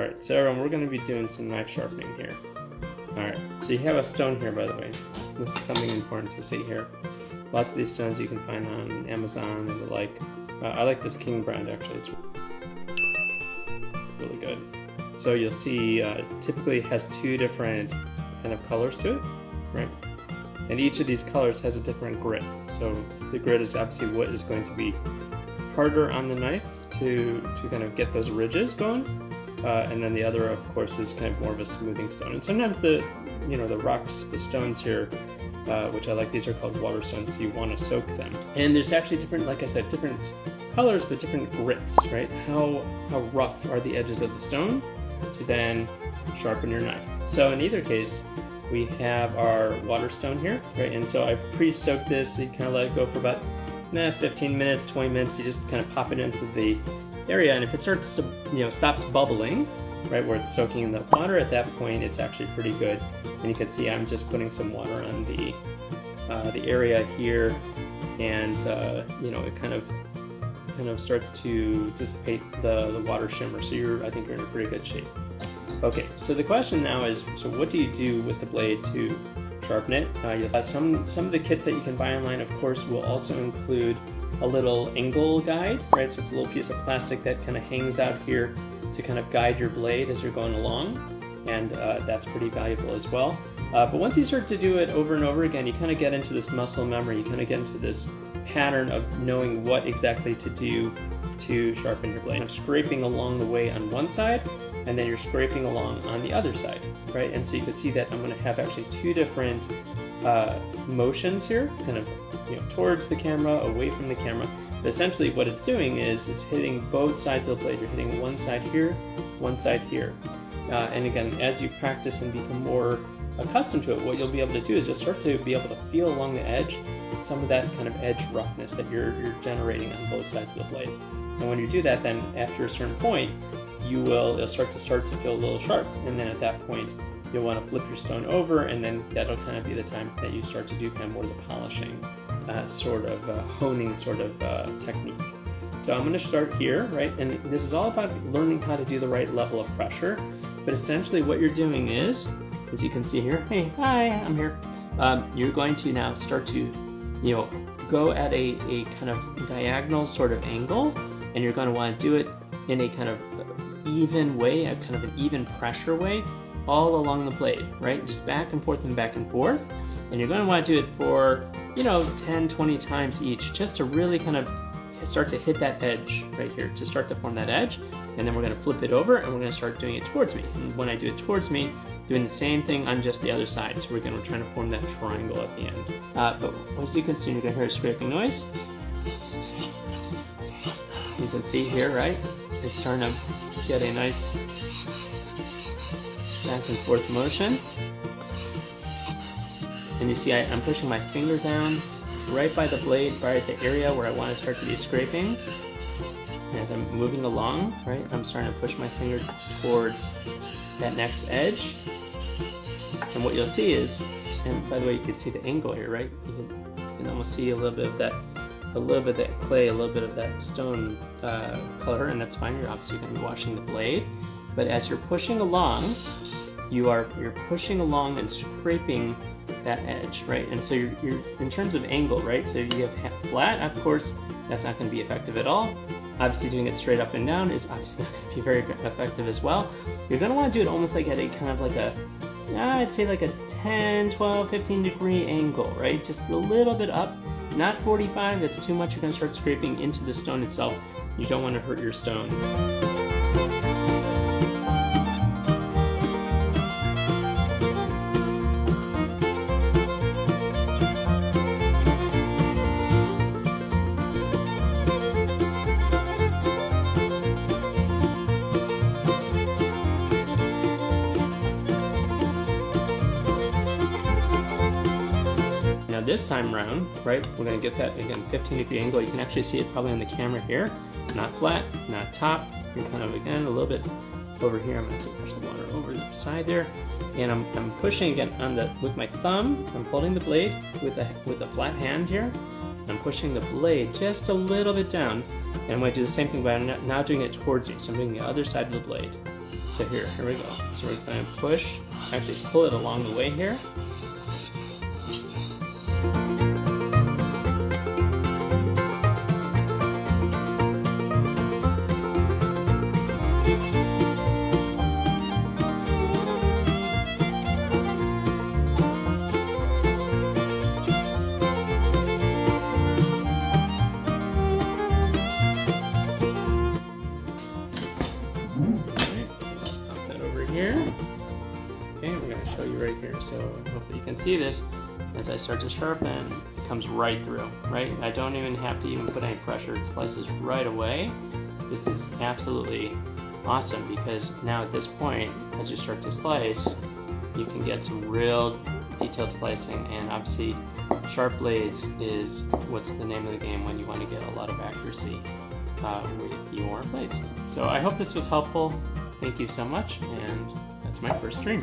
Alright, so everyone, we're going to be doing some knife sharpening here. Alright, so you have a stone here, by the way. This is something important to see here. Lots of these stones you can find on Amazon and the like. I like this King brand, actually. It's really good. So you'll see typically it has two different kind of colors to it, right? And each of these colors has a different grit. So the grit is obviously what is going to be harder on the knife to kind of get those ridges going. And then the other, of course, is kind of more of a smoothing stone. And sometimes the rocks, the stones here, which I like, these are called water stones, so you want to soak them. And there's actually different, like I said, different colors, but different grits, right? How rough are the edges of the stone to then sharpen your knife. So in either case, we have our water stone here, right? And so I've pre-soaked this, so you kind of let it go for about 15 minutes, 20 minutes. You just kind of pop it into the area, and if it starts to, stops bubbling, right, where it's soaking in the water, at that point it's actually pretty good. And you can see I'm just putting some water on the area here, and it kind of starts to dissipate the water shimmer. So I think you're in a pretty good shape. Okay, so the question now is, so what do you do with the blade to sharpen it? Some of the kits that you can buy online, of course, will also include a little angle guide, right? So it's a little piece of plastic that kind of hangs out here to kind of guide your blade as you're going along, and that's pretty valuable as well. But once you start to do it over and over again, you kind of get into this muscle memory, you kind of get into this pattern of knowing what exactly to do to sharpen your blade. I'm scraping along the way on one side, and then you're scraping along on the other side, right? And so you can see that I'm going to have actually two different motions here, kind of towards the camera, away from the camera. But essentially what it's doing is it's hitting both sides of the blade. You're hitting one side here, one side here. And again, as you practice and become more accustomed to it, what you'll be able to do is you'll start to be able to feel along the edge some of that kind of edge roughness that you're generating on both sides of the blade. And when you do that, then after a certain point, it'll start to feel a little sharp. And then at that point, you'll want to flip your stone over, and then that'll kind of be the time that you start to do kind of more the polishing honing sort of technique. So I'm going to start here, right? And this is all about learning how to do the right level of pressure. But essentially what you're doing is, as you can see here, hey, hi, I'm here. You're going to now start to, go at a kind of diagonal sort of angle, and you're going to want to do it in a kind of even way, a kind of an even pressure way, all along the blade, right? Just back and forth and back and forth. And you're going to want to do it for, 10, 20 times each, just to really kind of start to hit that edge right here, to start to form that edge. And then we're going to flip it over, and we're going to start doing it towards me. And when I do it towards me, doing the same thing on just the other side. So we're trying to form that triangle at the end. But as you can see, you're going to hear a scraping noise. You can see here, right? It's starting to get a nice back and forth motion. And you see I'm pushing my finger down right by the blade, right at the area where I want to start to be scraping. And as I'm moving along, right, I'm starting to push my finger towards that next edge. And what you'll see is, and by the way, you can see the angle here, right? You can almost see a little bit of that clay, a little bit of that stone color, and that's fine. You're obviously going to be washing the blade. But as you're pushing along, you're pushing along and scraping that edge, right? And so you're in terms of angle, right? So you have flat, of course, that's not going to be effective at all. Obviously doing it straight up and down is obviously not going to be very effective as well. You're going to want to do it almost like at a kind of like I'd say like a 10, 12, 15 degree angle, right? Just a little bit up, not 45, that's too much. You're going to start scraping into the stone itself. You don't want to hurt your stone. This time around, right, we're going to get that, again, 15 degree angle. You can actually see it probably on the camera here. Not flat, not top. You're kind of, again, a little bit over here. I'm going to push the water over the side there. And I'm pushing again with my thumb. I'm holding the blade with a flat hand here. I'm pushing the blade just a little bit down. And I'm going to do the same thing, but I'm now doing it towards you. So I'm doing the other side of the blade. So So here we go. So we're going to push, actually pull it along the way here. Here. Okay, we're going to show you right here. So hopefully you can see this. As I start to sharpen, it comes right through, right? I don't even have to even put any pressure. It slices right away. This is absolutely awesome because now at this point, as you start to slice, you can get some real detailed slicing, and obviously sharp blades is what's the name of the game when you want to get a lot of accuracy with your blades. So I hope this was helpful. Thank you so much, and that's my first stream.